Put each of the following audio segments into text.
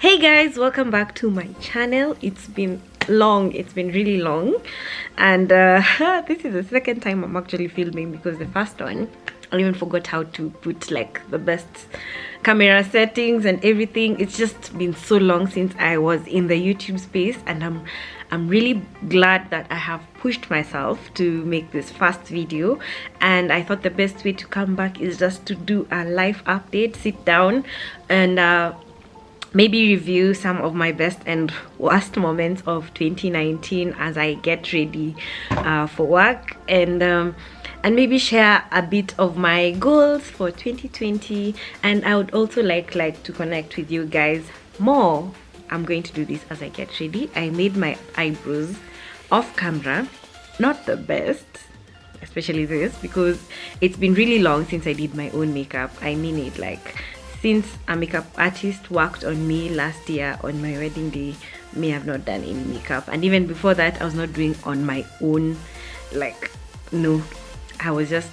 Hey guys, welcome back to my channel. It's been really long, and this is the second time I'm actually filming because the first one I even forgot how to put like the best camera settings and everything. It's just been so long since I was in the YouTube space, and I'm really glad that I have pushed myself to make this first video. And I thought the best way to come back is just to do a life update, sit down and maybe review some of my best and worst moments of 2019 as I get ready for work, and maybe share a bit of my goals for 2020. And I would also like to connect with you guys more. I'm going to do this as I get ready. I made my eyebrows off camera, not the best, especially this, because it's been really long since I did my own makeup. I mean it, like since a makeup artist worked on me last year on my wedding day, me have not done any makeup. And even before that, I was not doing on my own. Like, no, I was just,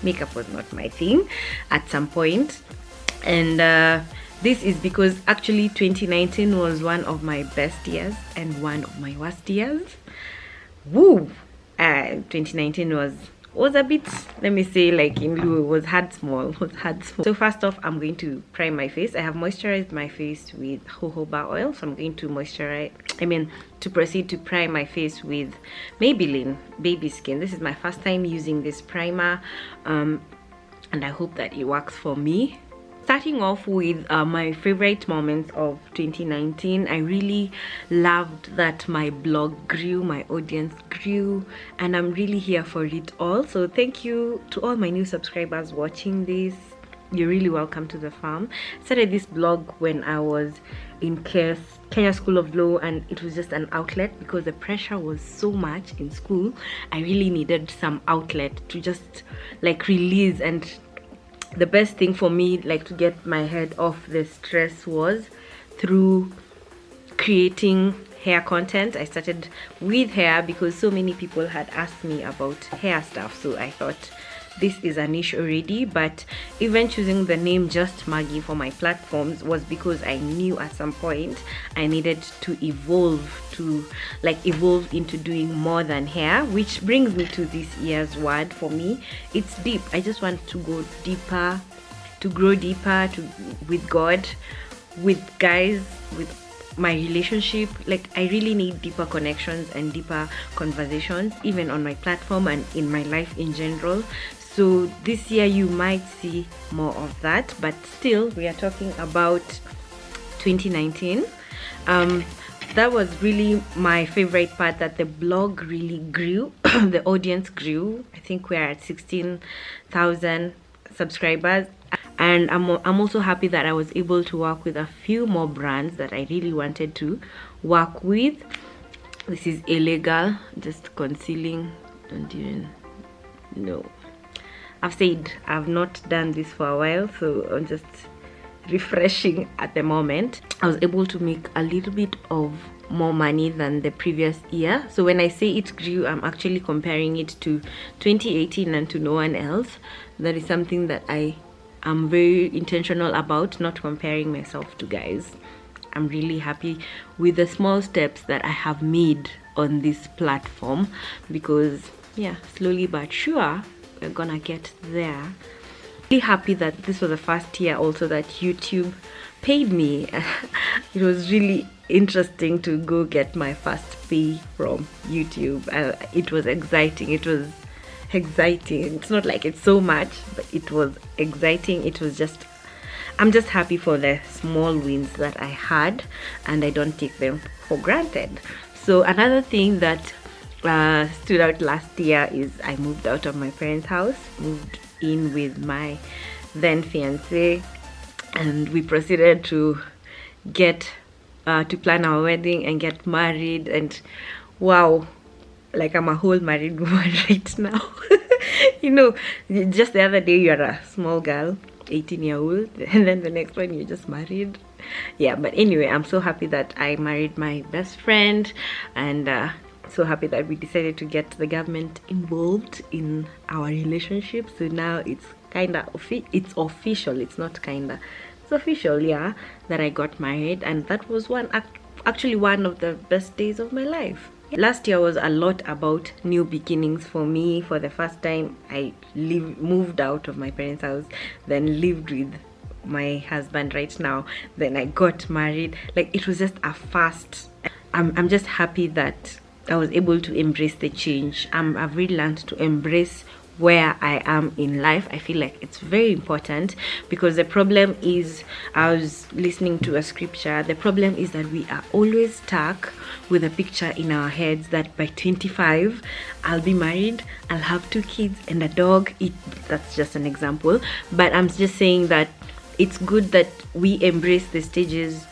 makeup was not my thing at some point. And this is because actually 2019 was one of my best years and one of my worst years. Woo! 2019 was a bit, let me say, like in blue, was hard small. So first off, I'm going to prime my face. I have moisturized my face with jojoba oil, so I'm going to proceed to prime my face with Maybelline Baby Skin. This is my first time using this primer, and I hope that it works for me. Starting off with my favorite moments of 2019, I really loved that my blog grew, my audience grew, and I'm really here for it all. So thank you to all my new subscribers watching this. You're really welcome to the farm. I started this blog when I was in Kenya School of Law, and it was just an outlet because the pressure was so much in school. I really needed some outlet to just like release, and the best thing for me, like, to get my head off the stress was through creating hair content. I started with hair because so many people had asked me about hair stuff, so I thought this is a niche already. But even choosing the name Just Margie for my platforms was because I knew at some point I needed to evolve into doing more than hair, which brings me to this year's word for me. It's deep. I just want to go deeper, to grow deeper with God, with guys, with my relationship. Like, I really need deeper connections and deeper conversations, even on my platform and in my life in general. So this year you might see more of that, but still we are talking about 2019. That was really my favorite part, that the blog really grew. The audience grew. I think we're at 16,000 subscribers, and I'm also happy that I was able to work with a few more brands that I really wanted to work with. This is illegal, just concealing. Don't even know. I've said I've not done this for a while, so I'm just refreshing at the moment. I was able to make a little bit of more money than the previous year. So when I say it grew, I'm actually comparing it to 2018 and to no one else. That is something that I am very intentional about, not comparing myself to guys. I'm really happy with the small steps that I have made on this platform, because yeah, slowly but sure we're gonna get there. Really happy that this was the first year also that YouTube paid me. It was really interesting to go get my first pay from YouTube. It was exciting. It's not like it's so much, but it was exciting. I'm just happy for the small wins that I had, and I don't take them for granted. So another thing that stood out last year is I moved out of my parents' house, moved in with my then fiance, and we proceeded to plan our wedding and get married. And wow, like, I'm a whole married woman right now. You know, just the other day you're a small girl, 18-year-old, and then the next one you're just married. Yeah, but anyway, I'm so happy that I married my best friend, and so happy that we decided to get the government involved in our relationship. So now it's official. It's not kinda, it's official, yeah, that I got married, and that was actually one of the best days of my life. Last year was a lot about new beginnings for me. For the first time, I moved out of my parents' house, then lived with my husband right now, then I got married. Like, it was just a fast. I'm just happy that I was able to embrace the change. I've really learned to embrace where I am in life. I feel like it's very important, because the problem is, I was listening to a scripture, the problem is that we are always stuck with a picture in our heads that by 25 I'll be married, I'll have 2 kids and a dog. That's just an example, but I'm just saying that it's good that we embrace the stages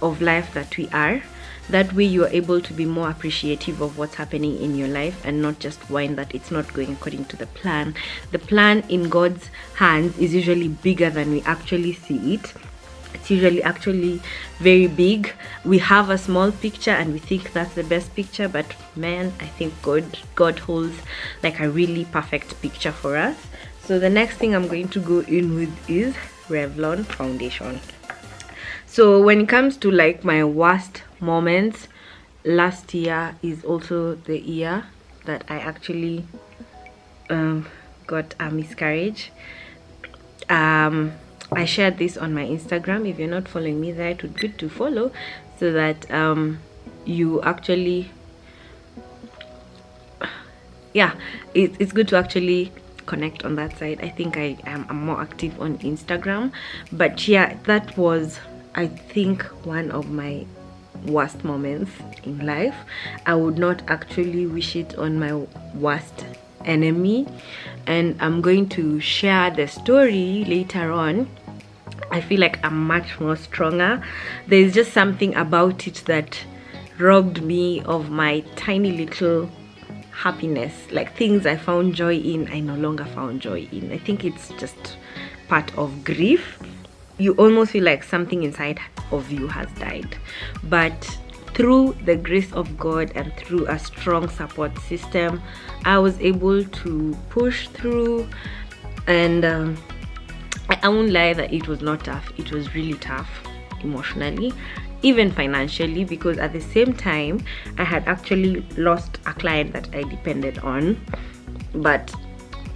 of life that we are. That way you are able to be more appreciative of what's happening in your life, and not just whine that it's not going according to the plan. The plan in God's hands is usually bigger than we actually see it. It's usually actually very big. We have a small picture and we think that's the best picture, but man, I think God holds like a really perfect picture for us. So the next thing I'm going to go in with is Revlon foundation. So when it comes to like my worst moments, last year is also the year that I actually got a miscarriage. I shared this on my Instagram. If you're not following me there, it would be good to follow, so that you actually, yeah, it's good to actually connect on that side. I think I'm more active on Instagram, but yeah, that was, I think, one of my worst moments in life. I would not actually wish it on my worst enemy, and I'm going to share the story later on. I feel like I'm much more stronger. There's just something about it that robbed me of my tiny little happiness. Like, things I found joy in, I no longer found joy in. I think it's just part of grief. You almost feel like something inside of you has died, but through the grace of God and through a strong support system, I was able to push through. And I won't lie that it was not tough. It was really tough emotionally, even financially, because at the same time I had actually lost a client that I depended on. But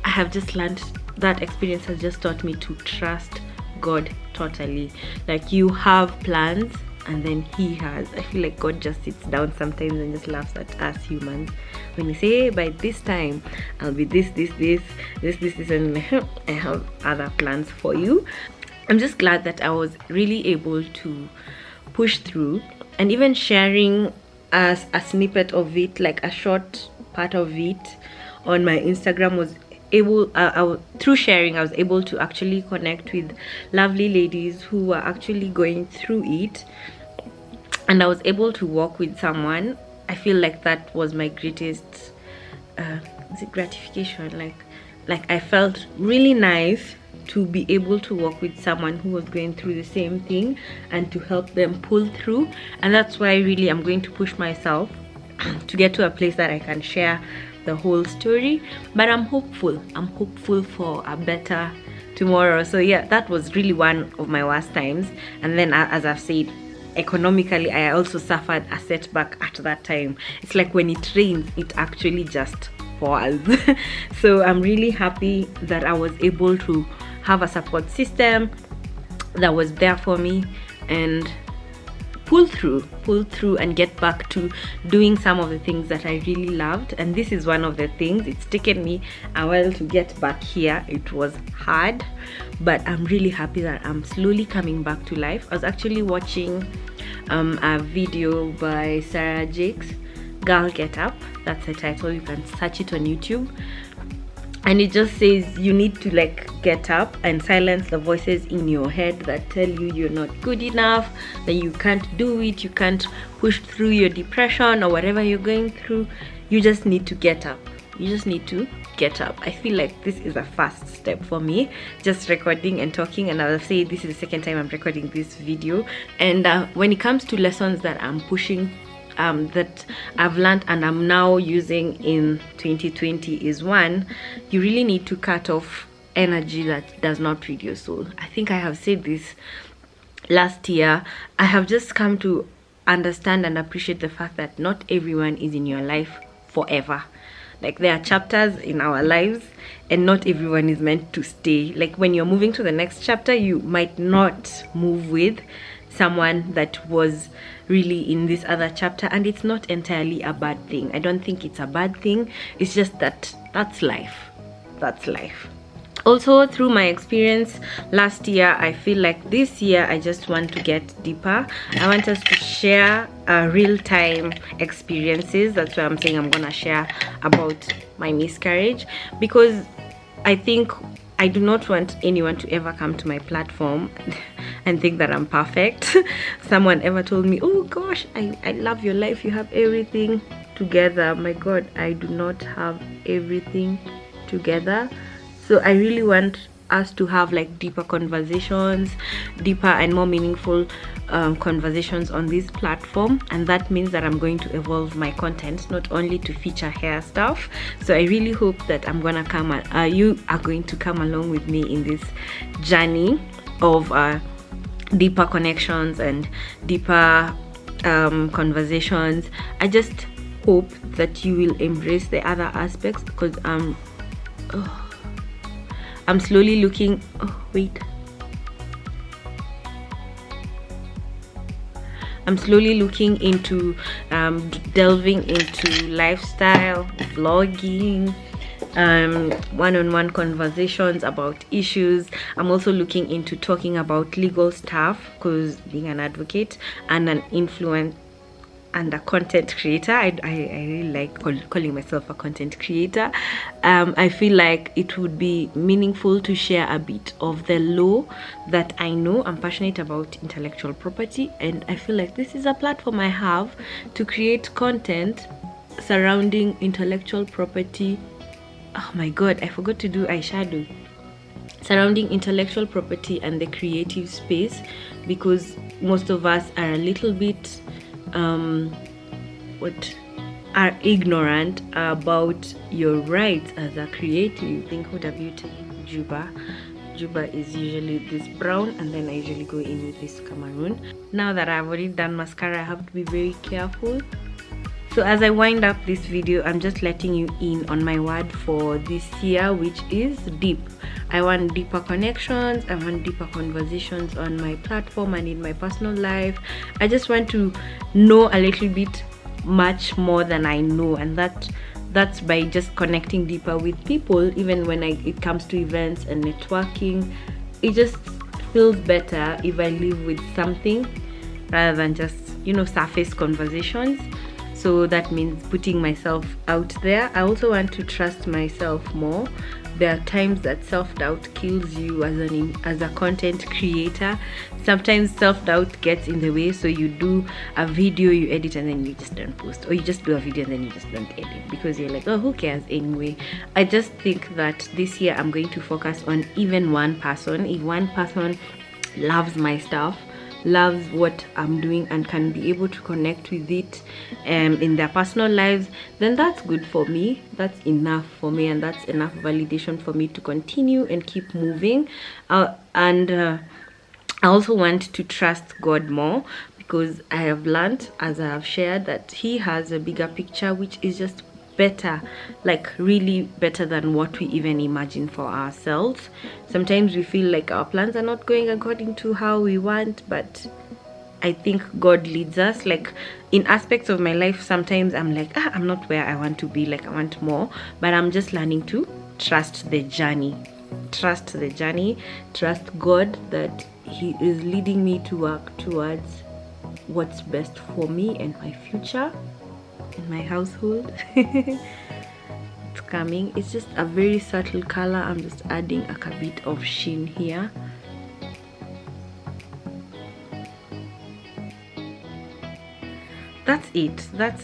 I have just learned, that experience has just taught me to trust God totally. Like, you have plans and then he has. I feel like God just sits down sometimes and just laughs at us humans when you say, hey, by this time I'll be this, and I have other plans for you. I'm just glad that I was really able to push through, and even sharing as a snippet of it, like a short part of it on my Instagram, was able, through sharing, I was able to actually connect with lovely ladies who were actually going through it, and I was able to walk with someone. I feel like that was my greatest gratification. Like I felt really nice to be able to walk with someone who was going through the same thing and to help them pull through. And that's why really I'm going to push myself to get to a place that I can share the whole story. But I'm hopeful for a better tomorrow. So yeah, that was really one of my worst times. And then, as I've said, economically, I also suffered a setback at that time. It's like when it rains, it actually just pours. So I'm really happy that I was able to have a support system that was there for me and pull through and get back to doing some of the things that I really loved. And this is one of the things. It's taken me a while to get back here. It was hard, but I'm really happy that I'm slowly coming back to life. I was actually watching a video by Sarah Jakes, Girl Get Up. That's the title. You can search it on YouTube, and it just says you need to like get up and silence the voices in your head that tell you you're not good enough, that you can't do it, you can't push through your depression or whatever you're going through. You just need to get up. You just need to get up. I feel like this is a first step for me, just recording and talking. And I'll say this is the second time I'm recording this video. And when it comes to lessons that I'm pushing, that I've learned and I'm now using in 2020 is, one, you really need to cut off energy that does not feed your soul. I think I have said this last year, I have just come to understand and appreciate the fact that not everyone is in your life forever. Like, there are chapters in our lives and not everyone is meant to stay. Like, when you're moving to the next chapter, you might not move with someone that was really in this other chapter, and it's not entirely a bad thing. I don't think it's a bad thing. It's just that that's life. That's life. Also, through my experience last year, I feel like this year I just want to get deeper. I want us to share real-time experiences. That's why I'm saying I'm gonna share about my miscarriage, because I think I do not want anyone to ever come to my platform and think that I'm perfect. Someone ever told me, oh gosh, I love your life, you have everything together. My God, I do not have everything together. So I really want us to have like deeper conversations, deeper and more meaningful conversations on this platform, and that means that I'm going to evolve my content, not only to feature hair stuff. So I really hope that I'm gonna come you are going to come along with me in this journey of deeper connections and deeper conversations. I just hope that you will embrace the other aspects, because I'm slowly looking I'm slowly looking into delving into lifestyle, vlogging, one-on-one conversations about issues. I'm also looking into talking about legal stuff, because being an advocate and an influencer and a content creator, I really like calling myself a content creator. I feel like it would be meaningful to share a bit of the law that I know. I'm passionate about intellectual property, and I feel like this is a platform I have to create content surrounding intellectual property. Oh my God, I forgot to do eyeshadow. Surrounding intellectual property and the creative space, because most of us are a little bit are ignorant about your rights as a creative. Think Huda Beauty Juba is usually this brown, and then I usually go in with this Cameroon. Now that I've already done mascara, I have to be very careful. So as I wind up this video, I'm just letting you in on my word for this year, which is deep. I want deeper connections, I want deeper conversations on my platform and in my personal life. I just want to know a little bit much more than I know, and that's by just connecting deeper with people. Even when it comes to events and networking, it just feels better if I live with something rather than just, you know, surface conversations. So that means putting myself out there. I also want to trust myself more. There are times that self-doubt kills you as a content creator. Sometimes self-doubt gets in the way, so you do a video, you edit, and then you just don't post, or you just do a video and then you just don't edit because you're like, oh, who cares anyway. I just think that this year I'm going to focus on even one person. If one person loves my stuff, loves what I'm doing, and can be able to connect with it in their personal lives, then that's good for me. That's enough for me, and that's enough validation for me to continue and keep moving. I also want to trust God more, because I have learned, as I have shared, that He has a bigger picture, which is just better, like really better than what we even imagine for ourselves. Sometimes we feel like our plans are not going according to how we want, but I think God leads us. Like in aspects of my life, sometimes I'm like, I'm not where I want to be, like I want more, but I'm just learning to trust the journey. Trust God, that He is leading me to work towards what's best for me and my future, in my household. It's coming. It's just a very subtle color. I'm just adding a bit of sheen here. That's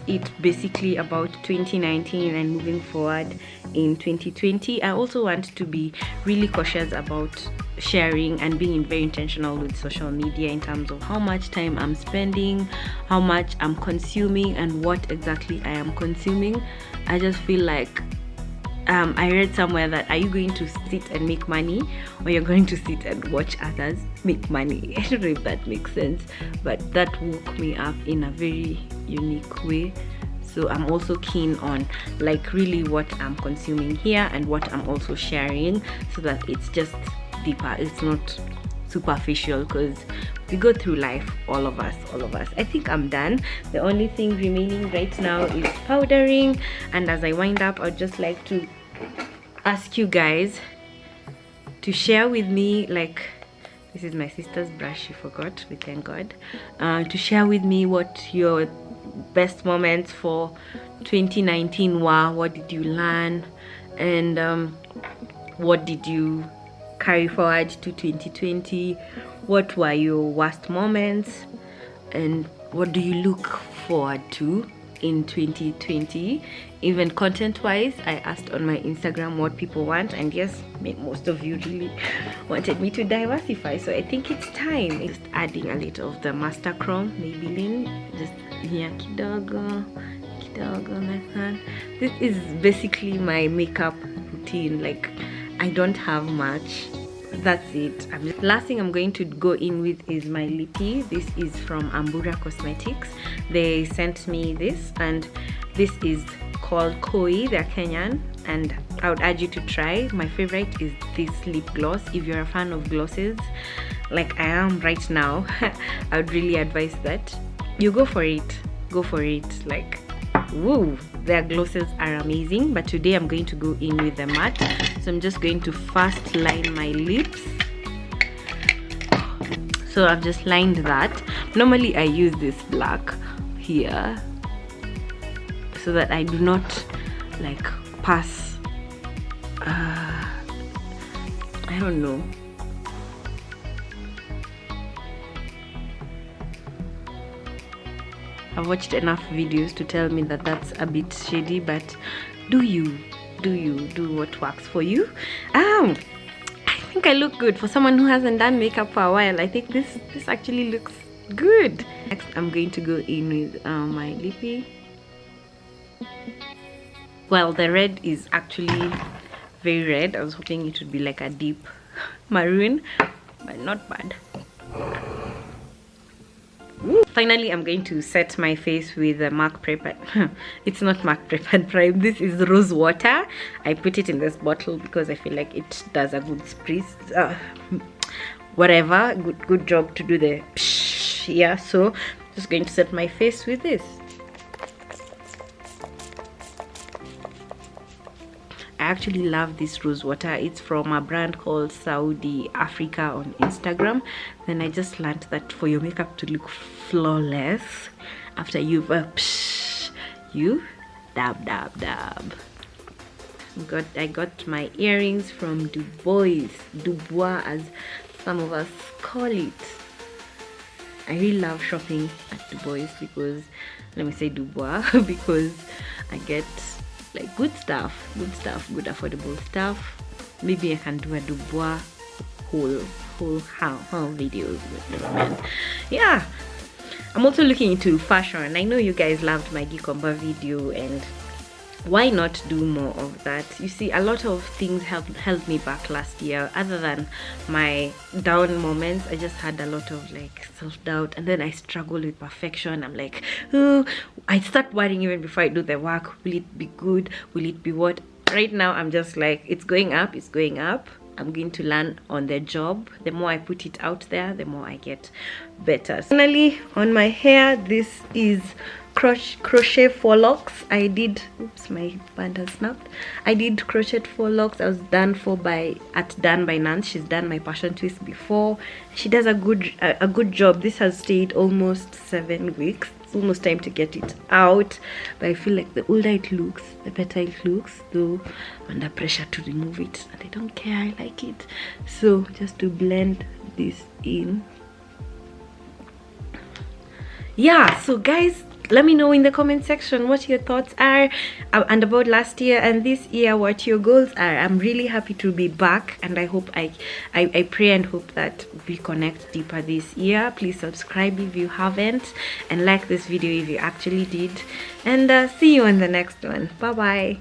it basically about 2019 and moving forward in 2020. I also want to be really cautious about sharing and being very intentional with social media in terms of how much time I'm spending, how much I'm consuming, and what exactly I am consuming. I just feel like I read somewhere that, are you going to sit and make money, or you're going to sit and watch others make money? I don't know if that makes sense, but that woke me up in a very unique way. So I'm also keen on like really what I'm consuming here and what I'm also sharing, so that it's just deeper, it's not superficial, because we go through life, all of us. I think I'm done. The only thing remaining right now is powdering, and as I wind up, I'd just like to ask you guys to share with me, like, this is my sister's brush, she forgot, we thank God, to share with me what your best moments for 2019 were. What did you learn, and what did you carry forward to 2020? What were your worst moments, and what do you look forward to in 2020? Even content wise, I asked on my Instagram what people want, and yes, most of you really wanted me to diversify, so I think it's time. Just adding a little of the Master Chrome Maybelline, just here kidogo like that. This is basically my makeup routine. Like, I don't have much, that's it. Last thing I'm going to go in with is my lippy. This is from Ambura Cosmetics. They sent me this, and this is called Koi. They're Kenyan, and I would urge you to try. My favorite is this lip gloss. If you're a fan of glosses like I am right now, I would really advise that you go for it. Like, woo, their glosses are amazing. But today I'm going to go in with the matte, so I'm just going to first line my lips. So I've just lined that. Normally I use this black here so that I do not like pass I don't know, I've watched enough videos to tell me that that's a bit shady, but do what works for you. I think I look good for someone who hasn't done makeup for a while. I think this actually looks good. Next, I'm going to go in with my lippy. Well, the red is actually very red. I was hoping it would be like a deep maroon, but not bad. Finally, I'm going to set my face with the MAC Prep. It's not MAC Prep and Prime. This is rose water. I put it in this bottle because I feel like it does a good spritz. Whatever, good job to do the psh, yeah. So, just going to set my face with this. I actually love this rose water. It's from a brand called Saudi Africa on Instagram. Then I just learned that for your makeup to look flawless, after you've you dab. I got my earrings from Dubois as some of us call it. I really love shopping at Dubois because, let me say Dubois, because I get like good affordable stuff. Maybe I can do a Dubois whole videos with them. Yeah, I'm also looking into fashion. I know you guys loved my Gikomba video, and why not do more of that? You see, a lot of things held me back last year. Other than my down moments, I just had a lot of like self-doubt, and then I struggled with perfection. I'm like, oh, I start worrying even before I do the work. Will it be good? Will it be what? Right now I'm just like, it's going up. I'm going to learn on the job. The more I put it out there, the more I get better. Finally, on my hair, this is crochet for locks. I did, oops, my band has snapped. I did crochet for locks. I was done by Nance. She's done my passion twist before. She does a good job. This has stayed almost 7 weeks. It's almost time to get it out, but I feel like the older it looks, the better it looks, though I'm under pressure to remove it, and I don't care, I like it. So just to blend this in. Yeah, so guys, let me know in the comment section what your thoughts are and about last year and this year, what your goals are. I'm really happy to be back, and I hope I pray and hope that we connect deeper this year. Please subscribe if you haven't, and like this video if you actually did, and see you on the next one. Bye bye.